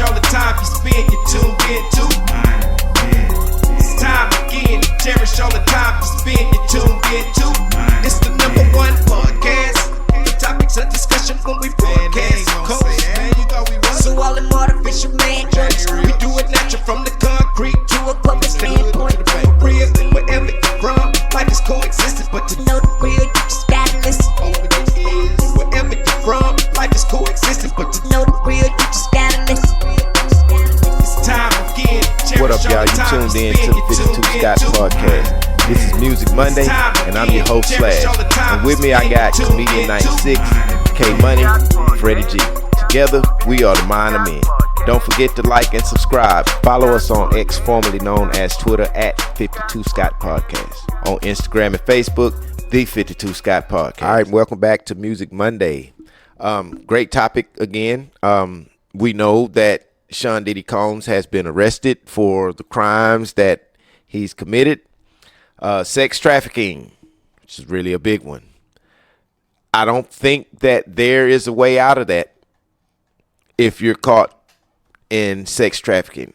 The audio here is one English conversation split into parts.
cherish all the time you spend, you tuned in to. It's time again to cherish all the time you spend, you tuned in to. It's the number one podcast. The topics of discussion when we broadcast. So all them artificial man jokes, we do it natural from the concrete to a public standpoint. Real, wherever you're from, life is coexisting, but to know the real, you just gotta listen. Wherever you're from, life is coexisting, but to know the real, you just gotta listen. It's time again. What up, y'all? You tuned in to the 52 Scott Podcast. This is Music Monday, and I'm your host, Slash. And with me, I got Comedian 96, K Money, Freddie G. Together, we are the Mind of Men. Don't forget to like and subscribe. Follow us on X, formerly known as Twitter, at 52 Scott Podcast. On Instagram and Facebook, the 52 Scott Podcast. All right, welcome back to Music Monday. Great topic again. We know that Sean Diddy Combs has been arrested for the crimes that he's committed. Sex trafficking, which is really a big one. I don't think that there is a way out of that if you're caught in sex trafficking.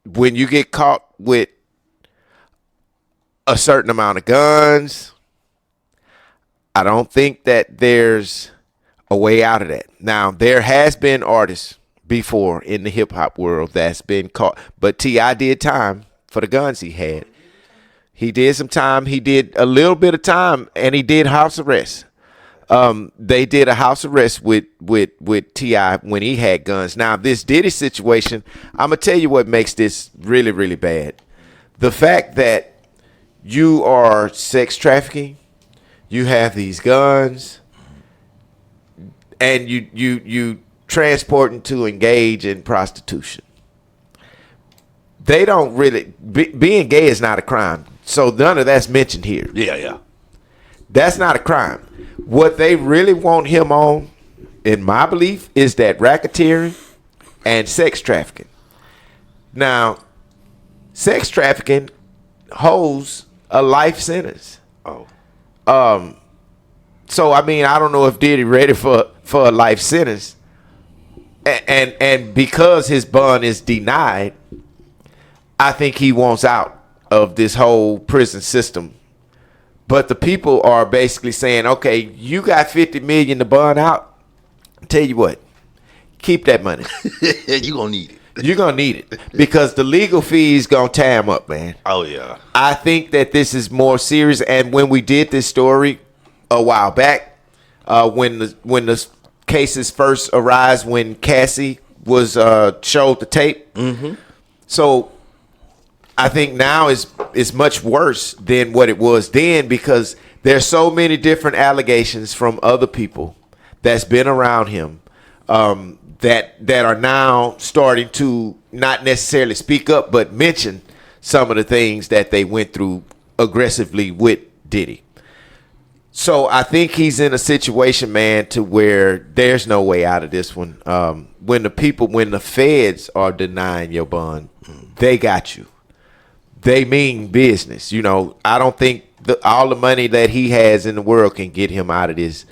When you get caught with a certain amount of guns, I don't think that there's a way out of that. Now, there has been artists before in the hip-hop world that's been caught, but T.I. did time for the guns he had. He did some time. He did a little bit of time, and he did house arrest. They did a house arrest with T.I. when he had guns. Now, this Diddy situation, I'm going to tell you what makes this really, really bad. The fact that you are sex trafficking, you have these guns, and you transporting to engage in prostitution. They don't really, being gay is not a crime. So none of that's mentioned here. Yeah. That's not a crime. What they really want him on, in my belief, is that racketeering and sex trafficking. Now, sex trafficking holds a life sentence. So I mean, I don't know if Diddy ready for a life sentence, and because his bond is denied, I think he wants out of this whole prison system. But the people are basically saying, okay, you got $50 million to bond out. Tell you what, keep that money. You're going to need it. You're going to need it because the legal fees going to tie him up, man. Oh, yeah. I think that this is more serious. And when we did this story a while back, when the cases first arise, when Cassie was showed the tape. Mm-hmm. So I think now is much worse than what it was then because there's so many different allegations from other people that's been around him that are now starting to not necessarily speak up but mention some of the things that they went through aggressively with Diddy. So I think he's in a situation, man, to where there's no way out of this one. When the feds are denying your bond, they got you. They mean business. You know, I don't think all the money that he has in the world can get him out of this.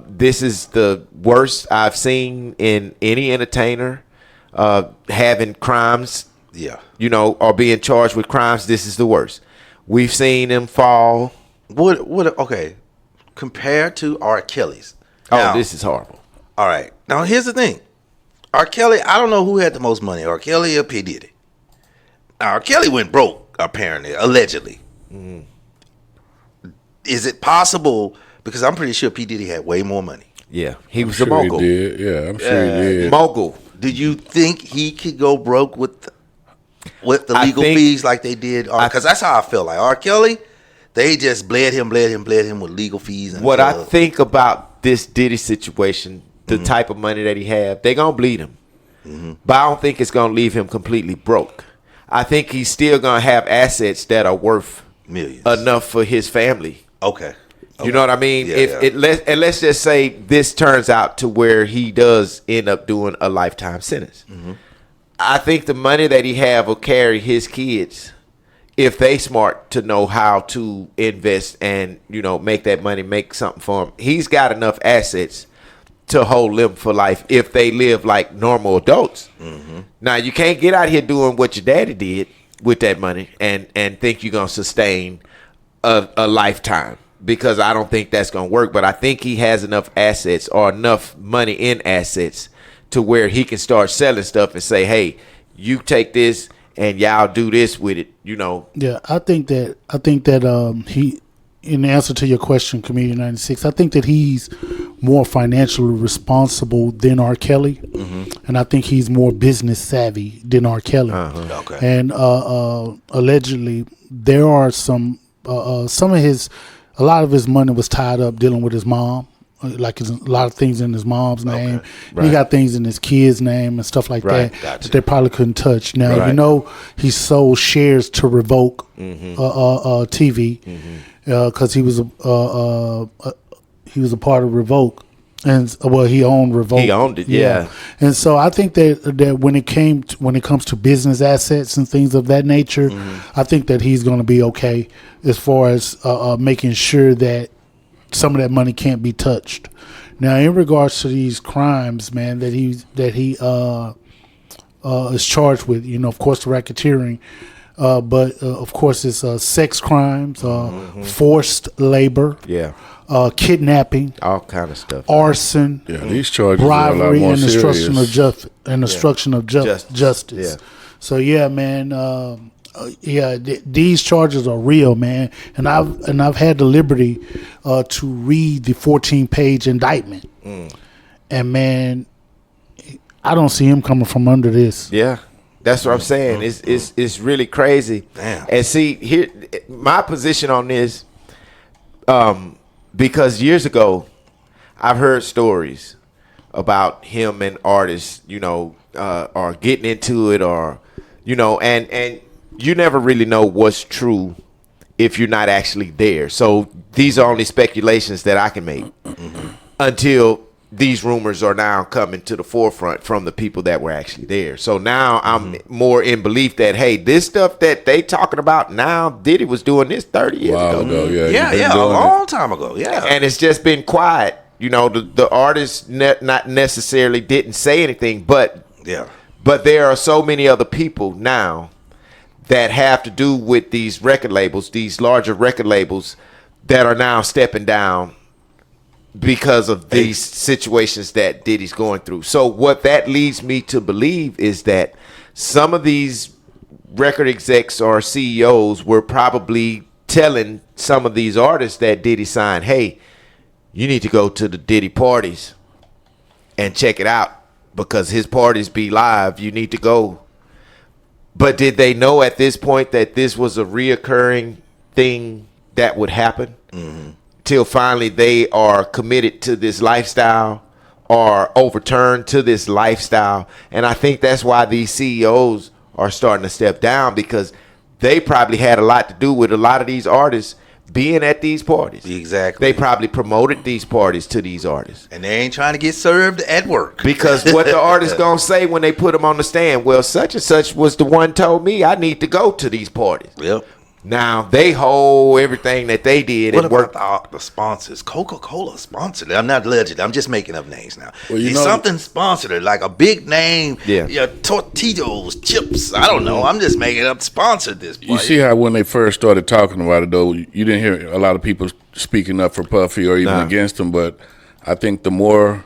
This is the worst I've seen in any entertainer having crimes. Yeah. You know, or being charged with crimes. This is the worst. We've seen him fall. Okay. Compared to R. Kelly's. Now, this is horrible. All right. Now, here's the thing. R. Kelly, I don't know who had the most money, R. Kelly or P. Diddy. Now, R. Kelly went broke, apparently, allegedly. Mm-hmm. Is it possible? Because I'm pretty sure P. Diddy had way more money. Yeah, he was a mogul. He did. Yeah, I'm sure he did. Mogul. Do you think he could go broke with the legal fees like they did? Because that's how I feel. Like R. Kelly, they just bled him with legal fees. And what I think about this Diddy situation, the type of money that he have, they gonna bleed him. Mm-hmm. But I don't think it's gonna leave him completely broke. I think he's still gonna have assets that are worth millions enough for his family. Okay. You know what I mean? Let's just say this turns out to where he does end up doing a lifetime sentence. Mm-hmm. I think the money that he have will carry his kids if they smart to know how to invest and, you know, make that money, make something for him. He's got enough assets to hold them for life if they live like normal adults. Now, you can't get out here doing what your daddy did with that money and think you're going to sustain a lifetime, because I don't think that's going to work. But I think he has enough assets or enough money in assets to where he can start selling stuff and say, hey, you take this and y'all do this with it, you know. Yeah, I think that he, in answer to your question, Comedian 96, I think that he's more financially responsible than R. Kelly, and I think he's more business savvy than R. Kelly. Okay. And allegedly, there are some of his, a lot of his money was tied up dealing with his mom. Like a lot of things in his mom's name. Right. He got things in his kid's name and stuff like Right. that Gotcha. that they probably couldn't touch. Now, Right. you know, he sold shares to Revoke TV because he was a part of Revoke, and he owned Revoke. He owned it, yeah. And so I think that when it comes to business assets and things of that nature, I think that he's going to be okay as far as making sure that some of that money can't be touched. Now, in regards to these crimes, man, that he is charged with, you know, of course, the racketeering, but of course, it's sex crimes, forced labor, Yeah. Kidnapping, All kind of stuff. arson, Yeah, these charges are a lot bribery, more and serious. obstruction of justice. Yeah. So yeah, man. These charges are real, man, and I've had the liberty to read the 14-page indictment, and man, I don't see him coming from under this. Yeah, that's what I'm saying. It's really crazy. Damn. And see, here, my position on this, because years ago, I've heard stories about him and artists, you know, or getting into it, or, you know, and you never really know what's true if you're not actually there. So these are only speculations that I can make until these rumors are now coming to the forefront from the people that were actually there. So now I'm more in belief that, hey, this stuff that they talking about now, Diddy was doing this 30 years While ago. ago, yeah. Yeah, you've been a doing it. long time ago. Yeah. And it's just been quiet. You know, the artists not necessarily didn't say anything, but there are so many other people now that have to do with these record labels, these larger record labels, that are now stepping down because of these situations that Diddy's going through. So what that leads me to believe is that some of these record execs or CEOs were probably telling some of these artists that Diddy signed, hey, you need to go to the Diddy parties and check it out because his parties be live. You need to go. But did they know at this point that this was a reoccurring thing that would happen? Till finally they are committed to this lifestyle or overturned to this lifestyle. And I think that's why these CEOs are starting to step down, because they probably had a lot to do with a lot of these artists being at these parties. Exactly. They probably promoted these parties to these artists. And they ain't trying to get served at work. Because what the artist gonna say when they put them on the stand? Well, such and such was the one told me I need to go to these parties. Yep. Now they hold everything that they did What and work. about the sponsors? Coca-Cola sponsored it. I'm not alleged. I'm just making up names now. Well, you It's know- something sponsored it, like a big name. Yeah. Tortillas, chips. I don't know. I'm just making up sponsored this place. You see how when they first started talking about it, though, you didn't hear a lot of people speaking up for Puffy or even Nah. against him. But I think the more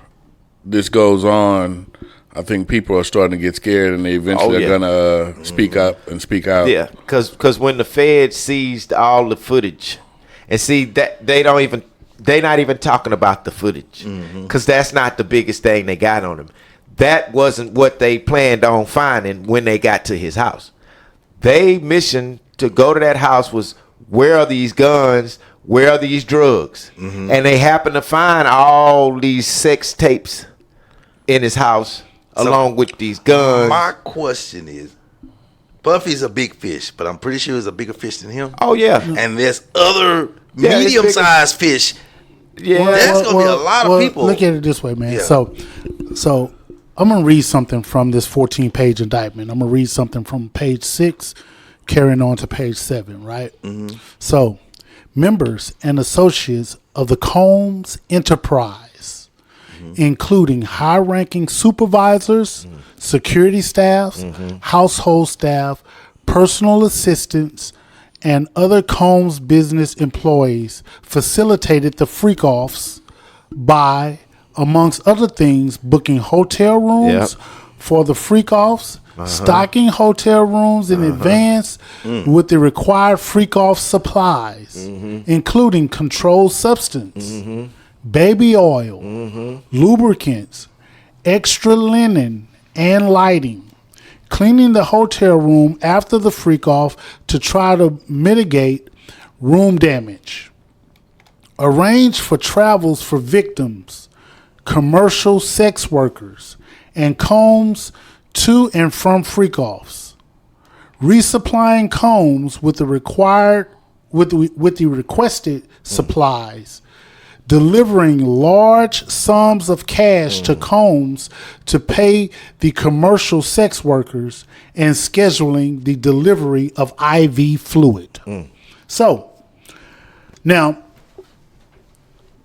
this goes on, I think people are starting to get scared, and they eventually yeah. are gonna speak up and speak out. Yeah, because when the Fed seized all the footage, and see that they not even talking about the footage, because that's not the biggest thing they got on him. That wasn't what they planned on finding when they got to his house. Their mission to go to that house was, where are these guns? Where are these drugs? And they happened to find all these sex tapes in his house, along with these guns. My question is, Puffy's a big fish, but I'm pretty sure he's a bigger fish than him. Oh yeah, And there's other Yeah, it's medium-sized fish. yeah. That's gonna be a lot of people. Look at it this way, man. Yeah. So I'm gonna read something from this 14-page indictment. I'm gonna read something from page 6, carrying on to page 7. Right. So, members and associates of the Combs Enterprise including high-ranking supervisors, security staffs, household staff, personal assistants, and other Combs business employees, facilitated the freak-offs by, amongst other things, booking hotel rooms for the freak-offs, stocking hotel rooms in advance with the required freak-off supplies, including controlled substance, baby oil, lubricants, extra linen, and lighting. Cleaning the hotel room after the freak-off to try to mitigate room damage. Arrange for travels for victims, commercial sex workers, and Combs to and from freak-offs. Resupplying Combs with the requested supplies. Delivering large sums of cash to Combs to pay the commercial sex workers, and scheduling the delivery of IV fluid. So, now,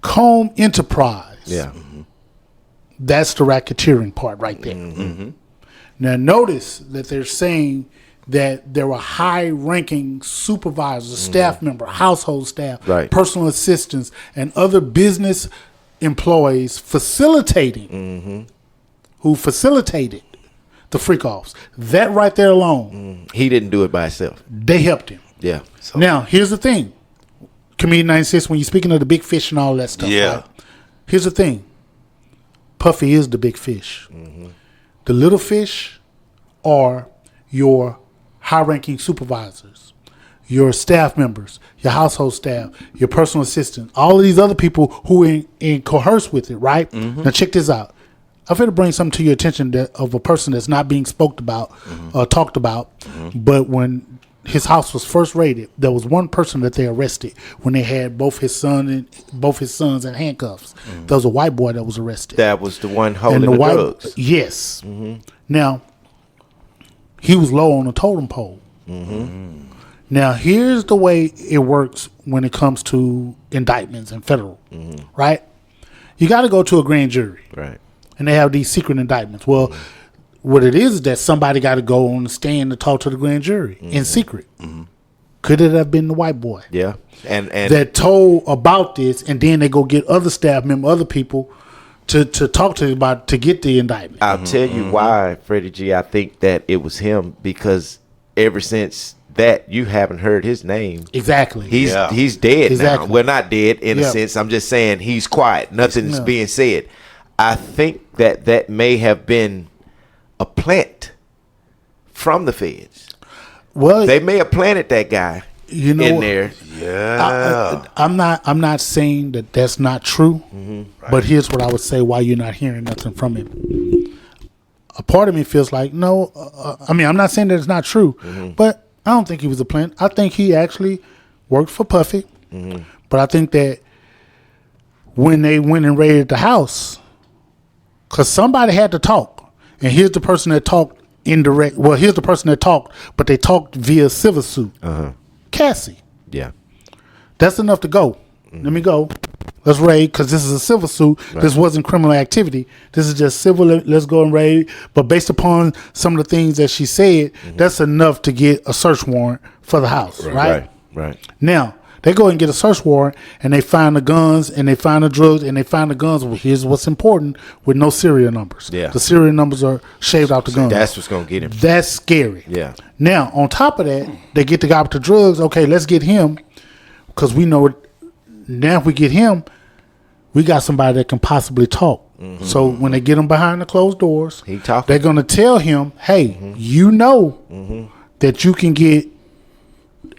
Comb Enterprise. Yeah. That's the racketeering part right there. Now, notice that they're saying that there were high-ranking supervisors, staff member, household staff, personal assistants, and other business employees facilitating, who facilitated the freak-offs. That right there alone. He didn't do it by himself. They helped him. Yeah. So, Now, here's the thing. Comedian 96, when you're speaking of the big fish and all that stuff, right? Here's the thing. Puffy is the big fish. The little fish are your high-ranking supervisors, your staff members, your household staff, your personal assistant, all of these other people who in coerce with it, right? Now check this out. I've had to bring something to your attention of a person that's not being spoke about or talked about, but when his house was first raided, there was one person that they arrested when they had both his sons in handcuffs. There was a white boy that was arrested. That was the one holding the drugs. Yes. Now, he was low on the totem pole. Now, here's the way it works when it comes to indictments and federal, right? You got to go to a grand jury. Right. And they have these secret indictments. Well, what it is that somebody got to go on the stand to talk to the grand jury in secret. Could it have been the white boy? Yeah. And that told about this, and then they go get other staff members, other people to talk to about to get the indictment. I'll tell you why, Freddie G. I think that it was him, because ever since that, you haven't heard his name. Exactly. He's dead Exactly. now. Well, not dead in a sense. I'm just saying he's quiet. Nothing's being said. I think that may have been a plant from the feds. Well, They may have planted that guy in there. I'm not saying that that's not true, but here's what I would say why you're not hearing nothing from him. A part of me feels like, no, I mean, I'm not saying that it's not true, but I don't think he was a plant. I think he actually worked for Puffy, but I think that when they went and raided the house, because somebody had to talk, and here's the person that talked indirect. Well, here's the person that talked, but they talked via civil suit. Cassie. Yeah. That's enough to go. Let me go. Let's raid, because this is a civil suit. This wasn't criminal activity. This is just civil. Let's go and raid. But based upon some of the things that she said, that's enough to get a search warrant for the house, right? Right. Now, they go and get a search warrant, and they find the guns, and they find the drugs, and they find the guns. Well, here's what's important, with no serial numbers. Yeah. The serial numbers are shaved out the guns. That's what's going to get him. That's scary. Yeah. Now, on top of that, they get the guy with the drugs. Okay, let's get him, because we know now if we get him, we got somebody that can possibly talk. So when they get him behind the closed doors, they're going to tell him, hey, you know that you can get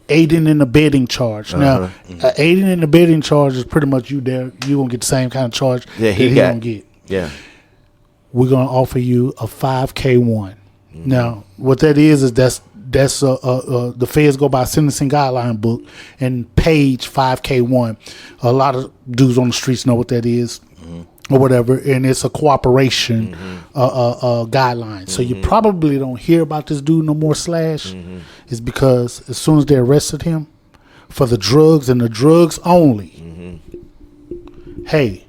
aiding and abetting charge. Now, aiding and abetting charge is pretty much you there. You're going to get the same kind of charge that he going to get. Yeah. We're going to offer you a 5K1. Now, what that is that's the feds go by a sentencing guideline book, and page 5K1. A lot of dudes on the streets know what that is, or whatever, and it's a cooperation guideline. So you probably don't hear about this dude no more. Slash is because as soon as they arrested him for the drugs and the drugs only, hey,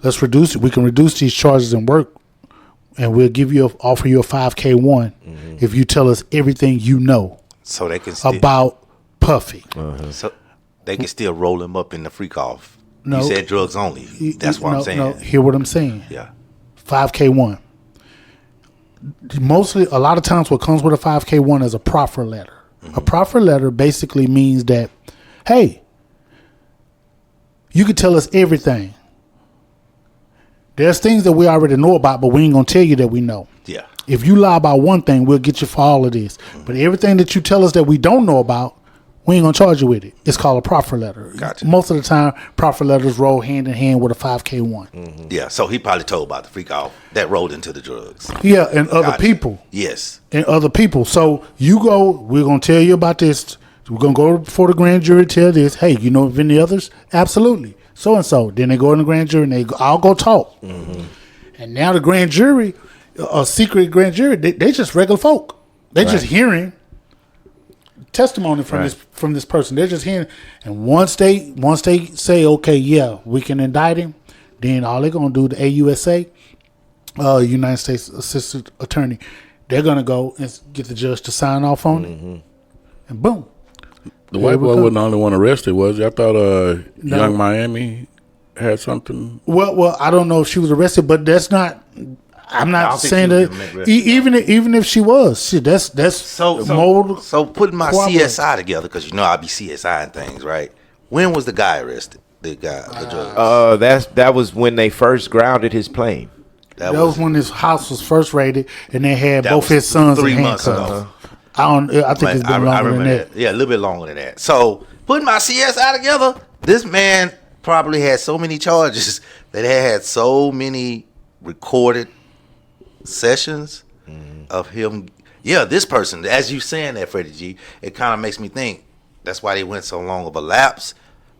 let's reduce it. We can reduce these charges and work, and we'll offer you a 5K1 if you tell us everything you know So they can still, about Puffy. so they can still roll him up in the freak off. No. You said drugs only. That's what I'm saying. No, hear what I'm saying. Yeah. 5K1. Mostly, a lot of times, what comes with a 5K1 is a proffer letter. A proffer letter basically means that, hey, you can tell us everything. There's things that we already know about, but we ain't gonna tell you that we know. Yeah. If you lie about one thing, we'll get you for all of this. But everything that you tell us that we don't know about, we ain't gonna charge you with it. It's called a proffer letter. Gotcha. Most of the time, proffer letters roll hand in hand with a 5K1. Yeah. So he probably told about the freak off that rolled into the drugs. Yeah, and other Gotcha. people. Yes. And other people. So you go, we're going to tell you about this. We're going to go before the grand jury, tell this. Hey, you know of any others? Absolutely. So-and-so. Then they go in the grand jury and they all go talk. And now the grand jury, a secret grand jury, they just regular folk. They just hearing testimony from this person. They're just hearing. And once they say, okay, yeah, we can indict him, then all they're going to do, the AUSA, United States Assistant Attorney, they're going to go and get the judge to sign off on it. And boom. The white boy wasn't the only one arrested, was he? I thought Young Miami had something. Well, I don't know if she was arrested, but that's not. I'm not saying that. Even if she was, that's So putting my Cooperative. CSI together, because you know I be CSI and things, right? When was the guy arrested? The drugs. That was when they first grounded his plane. That was when his house was first raided, and they had That both was his sons 3 in months handcuffs. ago. I think it's been I longer than remember that. Yeah, a little bit longer than that. So putting my CSI together, this man probably had so many charges that they had so many recorded sessions of him. Yeah, this person, as you saying that, Freddie G, it kind of makes me think that's why they went so long of a lapse,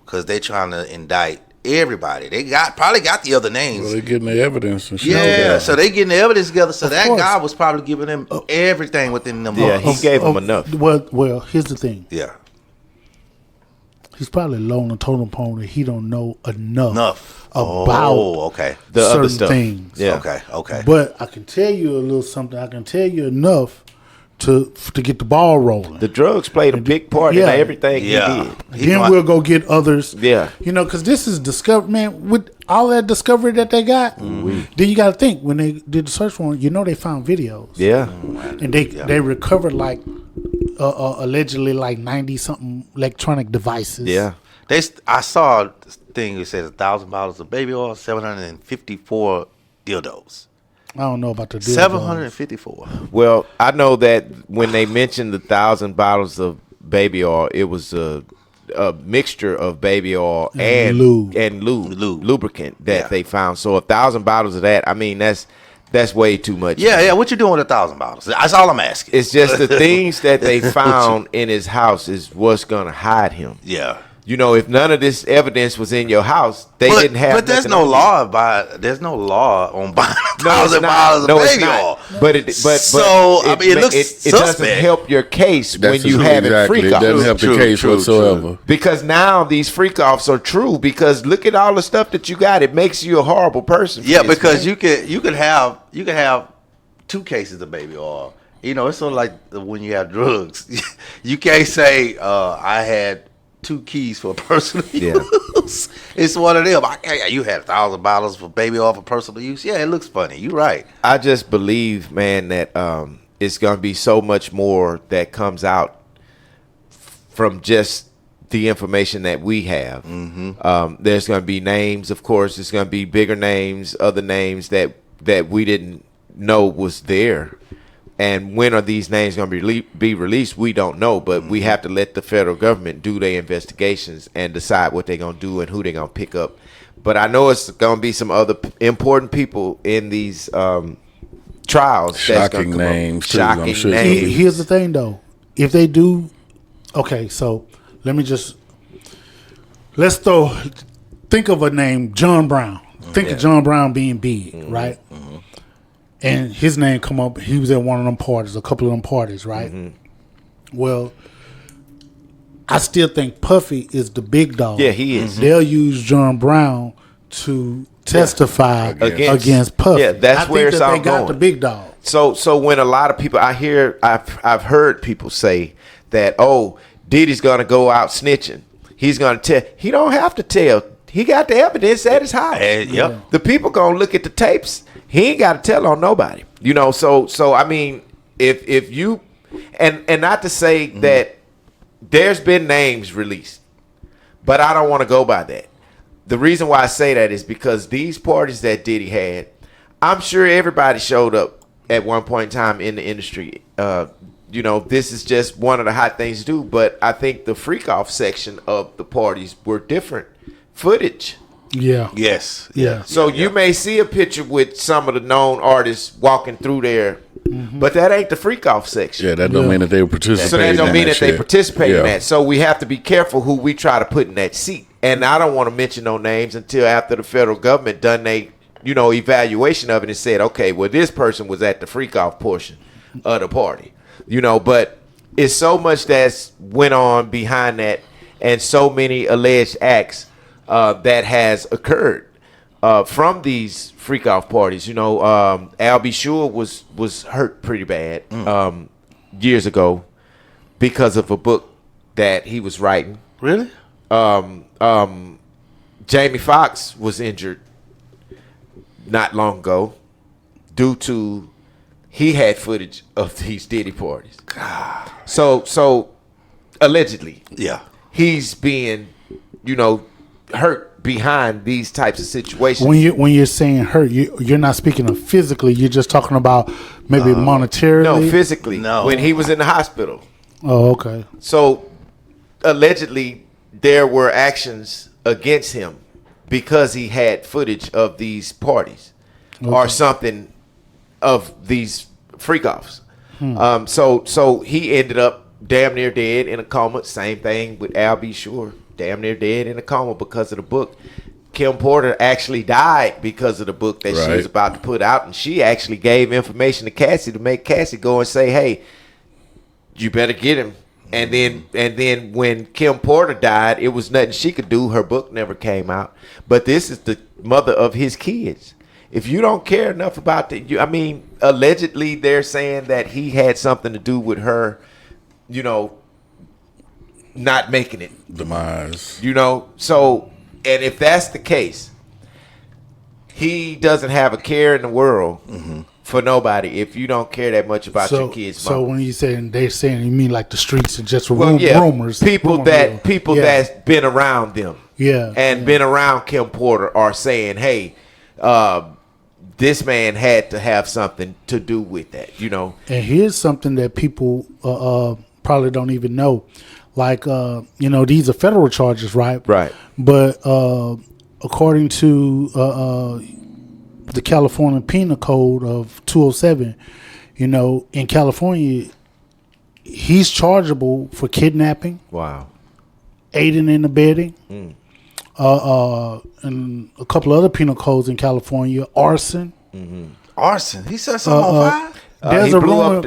because they're trying to indict everybody. They probably got the other names. Well, they're getting the evidence and shit. Yeah, so they getting the evidence together. So that course. guy was probably giving them everything within them. Yeah, months. he gave him enough. Well, here's the thing. Yeah, He's probably low on the totem pole that he don't know enough about okay. The certain other stuff. things. Yeah. Okay. But I can tell you a little something. I can tell you enough to get the ball rolling. The drugs played a big part in Yeah. everything Yeah. he did. Then we'll go get others. Yeah. You know, because this is discovery, man. With all that discovery that they got, then you got to think when they did the search warrant. You know, they found videos. Yeah. And they recovered like allegedly like 90 something electronic devices. Yeah. I saw this thing that says 1,000 bottles of baby oil, 754 dildos. I don't know about the deal. 754. Well, I know that when they mentioned the 1,000 bottles of baby oil, it was a mixture of baby oil and lube. lubricant that Yeah. they found. So 1,000 bottles of that, I mean, that's way too much. Yeah. What you doing with 1,000 bottles? That's all I'm asking. It's just the things that they found in his house is what's gonna hide him. Yeah. You know, if none of this evidence was in your house, they didn't have. But there's nothing no on law there's no law on buying you. No, it's 1,000 not. bottles No, of it's baby not. oil. But So, I mean, it looks it doesn't suspect. help your case when That's you true, have it exactly. freak It doesn't offs. help the True, case true, whatsoever. Because now these freak offs are true. Because look at all the stuff that you got. It makes you a horrible person. for Yeah, this, because man. you could have 2 cases of baby oil. You know, it's sort of like when you have drugs. You can't say I had 2 keys for personal use. It's one of them. You had 1,000 bottles for baby oil for personal use. Yeah, it looks funny. You're right. I just believe, man, that it's going to be so much more that comes out from just the information that we have. There's going to be names, of course. There's going to be bigger names, other names that we didn't know was there. And when are these names going to be released? We don't know, but we have to let the federal government do their investigations and decide what they're going to do and who they're going to pick up. But I know it's going to be some other important people in these trials. Shocking names, too, I'm Shocking sure. names. Here's the thing, though. If they do, okay, so let's think of a name, John Brown. Think of John Brown being big, right? And his name come up. He was at one of them parties, a couple of them parties, right? Well, I still think Puffy is the big dog. Yeah, he is. They'll use John Brown to testify against Puffy. Yeah, that's where it's all they got going. the big dog. So when a lot of people, I've heard people say that, oh, Diddy's gonna go out snitching. He's gonna tell. He don't have to tell. He got the evidence at his house. Yep. The people gonna look at the tapes. He ain't got to tell on nobody. So I mean, if you and not to say that there's been names released, but I don't want to go by that. The reason why I say that is because these parties that Diddy had, I'm sure everybody showed up at one point in time in the industry. This is just one of the hot things to do. But I think the freak off section of the parties were different footage. Yeah. Yes. Yeah. So you may see a picture with some of the known artists walking through there, but that ain't the freak off section. Yeah, that don't mean that they were participating. So that don't mean that they shit. participate in that. So we have to be careful who we try to put in that seat. And I don't want to mention no names until after the federal government done they, evaluation of it and said, okay, well, this person was at the freak off portion of the party. But it's so much that's went on behind that and so many alleged acts that has occurred from these freak off parties. Al B. Sure was hurt pretty bad years ago because of a book that he was writing. Really? Jamie Foxx was injured not long ago due to he had footage of these Diddy parties. God. So allegedly, Yeah. he's being, hurt behind these types of situations. When you're saying hurt, you're not speaking of physically. You're just talking about maybe monetarily. No, physically. No. When he was in the hospital. Oh, okay. So allegedly, there were actions against him because he had footage of these parties or something of these freak offs. So he ended up damn near dead in a coma. Same thing with Al B. Sure, damn near dead in a coma because of the book. Kim Porter actually died because of the book that she was about to put out, and she actually gave information to Cassie to make Cassie go and say, "Hey, you better get him." And then when Kim Porter died, it was nothing she could do. Her book never came out. But this is the mother of his kids. If you don't care enough about allegedly they're saying that he had something to do with her, not making it. Demise. So, and if that's the case, he doesn't have a care in the world for nobody if you don't care that much about your kids' So mama. when you saying they're saying, you mean like the streets and just Well, rumors? People that's been around them, been around Kim Porter are saying, "Hey, this man had to have something to do with that," And here's something that people probably don't even know. Like, these are federal charges, right? Right. But according to the California Penal Code of 207, in California, he's chargeable for kidnapping, Wow, aiding and abetting, and a couple other penal codes in California, arson. Arson. He set something on fire?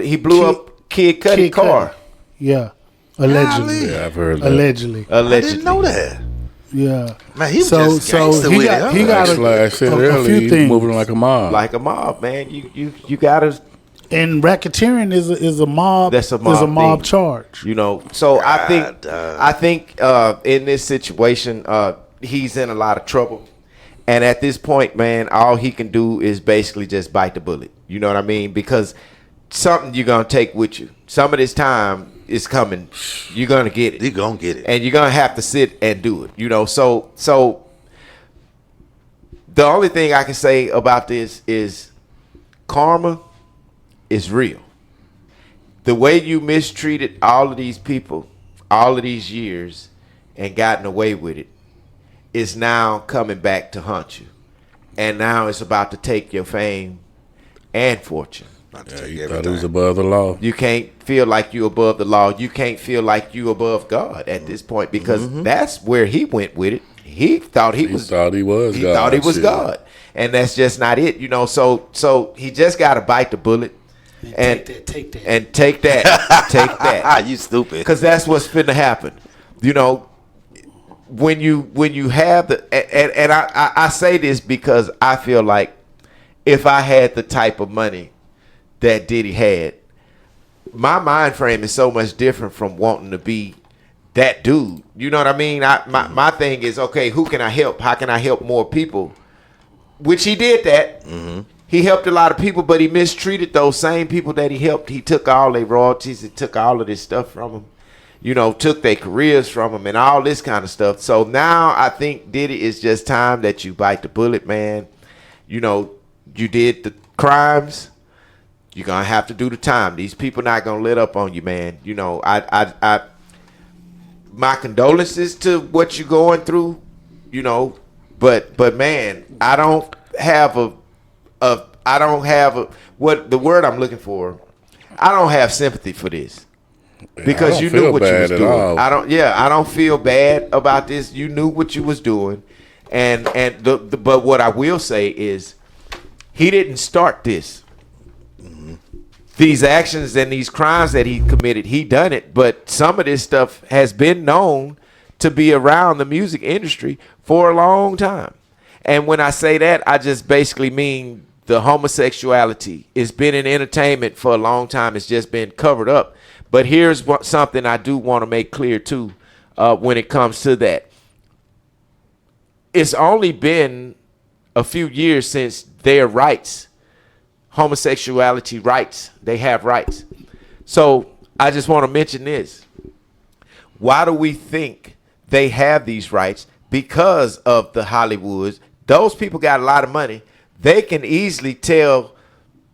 he blew up Kid Cudi's car. Yeah, allegedly. Golly. Yeah, I've heard that. Allegedly. I didn't know that. Yeah. Man, he was just gangster he with got, it. he got Like I said a earlier, few he's things. moving like a mob. Like a mob, man. You gotta. And racketeering is a mob. That's a is a mob mob thing. charge. So I think in this situation, he's in a lot of trouble. And at this point, man, all he can do is basically just bite the bullet. You know what I mean? Because something you're gonna take with you. Some of this time is coming. You're gonna get it. You're going to get it. And you're gonna have to sit and do it. So the only thing I can say about this is karma is real. The way you mistreated all of these people all of these years and gotten away with it is now coming back to haunt you. And now it's about to take your fame and fortune. Yeah, you thought he was above the law. You can't feel like you above the law. You can't feel like you above God at this point because that's where he went with it. He thought he was God. Thought he was Shit. God. And that's just not it, So he just got to bite the bullet and take that. And take that. Take that. You stupid. Because that's what's finna happen. when you have the and I say this because I feel like if I had the type of money that Diddy had, my mind frame is so much different from wanting to be that dude. You know what I mean? My thing is, okay, who can I help? How can I help more people? Which he did that. Mm-hmm. He helped a lot of people, but he mistreated those same people that he helped. He took all their royalties and took all of this stuff from them. You know, took their careers from them and all this kind of stuff. So now I think Diddy is just time that you bite the bullet, man. You know, you did the crimes. You're going to have to do the time. These people not going to let up on you, man. You know, my condolences to what you're going through, you know, but man, I don't have what the word I'm looking for. I don't have sympathy for this. Because you knew what you was doing. I don't feel bad about this. You knew what you was doing. But what I will say is he didn't start this. Mm-hmm. These actions and these crimes that he committed, he done it. But some of this stuff has been known to be around the music industry for a long time. And when I say that, I just basically mean the homosexuality. It's been in entertainment for a long time. It's just been covered up. But here's something I do want to make clear, too, when it comes to that. It's only been a few years since their rights, homosexuality rights, they have rights. So I just want to mention this. Why do we think they have these rights? Because of the Hollywoods. Those people got a lot of money. They can easily tell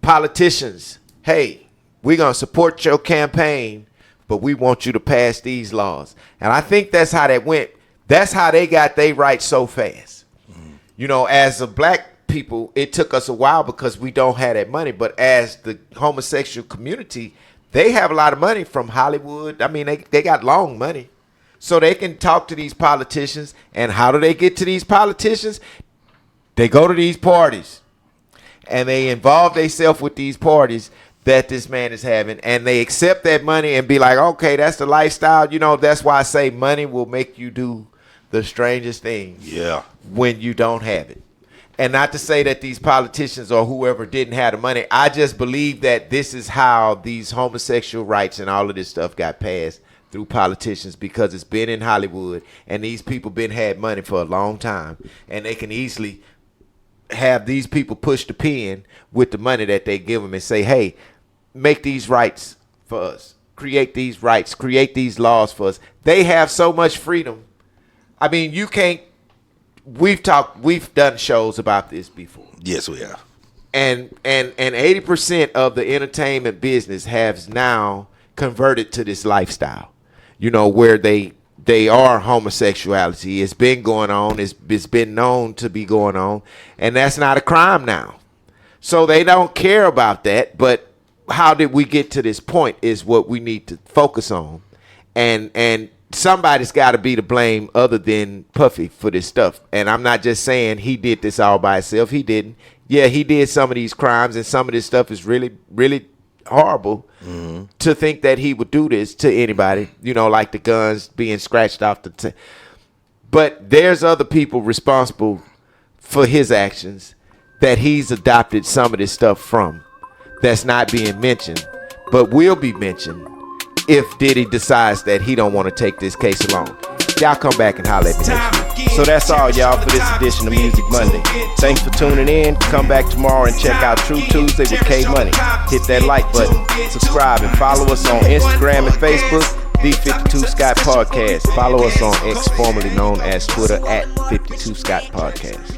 politicians, hey, we're going to support your campaign, but we want you to pass these laws. And I think that's how that went. That's how they got their rights so fast. Mm-hmm. You know, as a black people, it took us a while because we don't have that money. But as the homosexual community, they have a lot of money from Hollywood. I mean, they got long money. So they can talk to these politicians. And how do they get to these politicians? They go to these parties. And they involve themselves with these parties that this man is having, and they accept that money and be like, okay, that's the lifestyle. You know, that's why I say money will make you do the strangest things. Yeah. When you don't have it. And not to say that these politicians or whoever didn't have the money. I just believe that this is how these homosexual rights and all of this stuff got passed through politicians, because it's been in Hollywood and these people been had money for a long time, and they can easily have these people push the pen with the money that they give them and say, hey, make these rights for us. Create these rights. Create these laws for us. They have so much freedom. I mean, you can't. We've done shows about this before. Yes, we have. And 80% of the entertainment business has now converted to this lifestyle. You know, where they are homosexuality. It's been going on. It's been known to be going on, and that's not a crime now. So they don't care about that, but how did we get to this point is what we need to focus on. And somebody's got to be to blame other than Puffy for this stuff. And I'm not just saying he did this all by himself. He didn't. Yeah, he did some of these crimes, and some of this stuff is really, really horrible. Mm-hmm. To think that he would do this to anybody, you know, like the guns being scratched off the but there's other people responsible for his actions that he's adopted some of this stuff from. That's not being mentioned, but will be mentioned if Diddy decides that he don't want to take this case along. Y'all come back and holler at me next week. So that's all, y'all, for this edition of Music Monday. Thanks for tuning in. Come back tomorrow and check out True Tuesday with K Money. Hit that like button, subscribe, and follow us on Instagram and Facebook, The 52 Scott Podcast. Follow us on X, formerly known as Twitter, at 52 Scott Podcast.